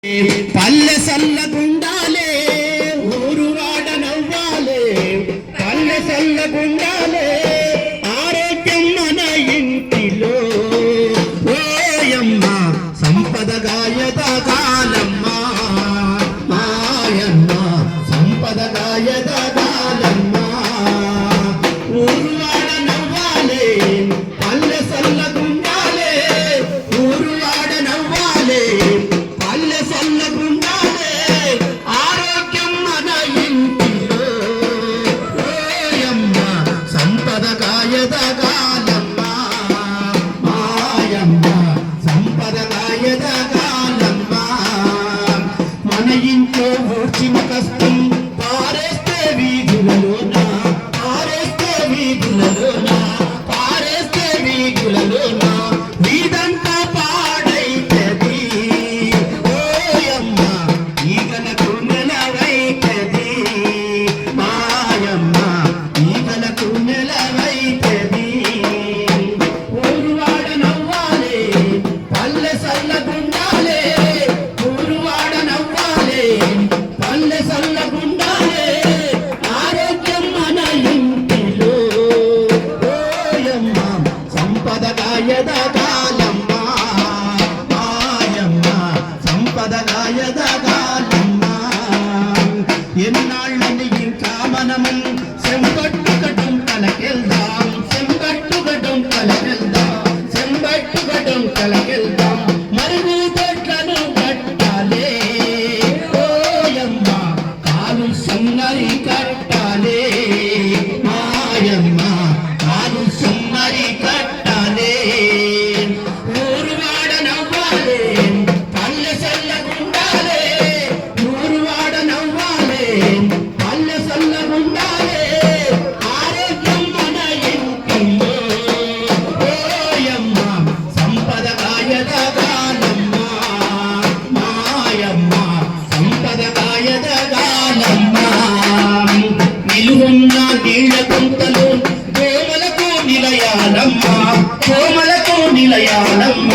పల్లె సల్లగుండాలే ఊరువాడ నవ్వాలే పల్లె సల్లగుండాలే ఆరోగ్యం మన ఇంటిలో ఓయమ్మ సంపదగా ఎదగాలమ్మ మాయమ్మ సంపదగా ఎదగాలమ్మ ఊరువాడ నవ్వాలే పల్లె సల్లగుండాలే ఊరువాడ నవ్వాలే ఆరోగ్యం మన ఇంటిలో ఓయమ్మ సంపదగా ఎదగాలమ్మ మాయమ్మ సంపదగా ఎదగాలమ్మ మన ఇంట్లో ఊడ్చిన కష్టం పారేస్తే వీధులలోన పారేస్తే వీధులలోన పారేస్తే వీధులలోన వీధంతా పాడైతది ఓయమ్మ ఈగలకు నెలవైతది మాయమ్మ ఈగలకు నెలవైతది ఊరువాడ నవ్వాలే పల్లె సల్లగుండాలే ఊరువాడ నవ్వాలే పల్లె సల్లగుండాలే ఆరోగ్యం మన ఇంటిలో ఓయమ్మ సంపదగా ఎదగాలమ్మ మాయమ్మ సంపదగా ఎదగాలమ్మ ఎన్నాళ్ళని ఇంకా మనము సెంబట్టుగడం కలకెళ్దాం సెంబట్టుగడం కలకెళ్దాం సెంబట్టుగడం కలకెళ్దాం మరుగు దొడ్లను కట్టాలే ఓయమ్మ కాలు సన్నరి కట్టాలే మాయమ్మ కాలు సన్నరి కట్టాలే ఊరువాడ నవ్వాలే పల్లె సల్లగుండాలే ఊరువాడ నవ్వాలే పల్లె సల్లగుండాలే ఆరోగ్యం మన ఇంటిలో ఓయమ్మ సంపదగా ఎదగాలమ్మ మాయమ్మ సంపదగా ఎదగాలమ్మ నిలువున్న నీళ్ళ గుంతలు దోమలకు నిలయాలమ్మ దోమలకు నిలయాలమ్మ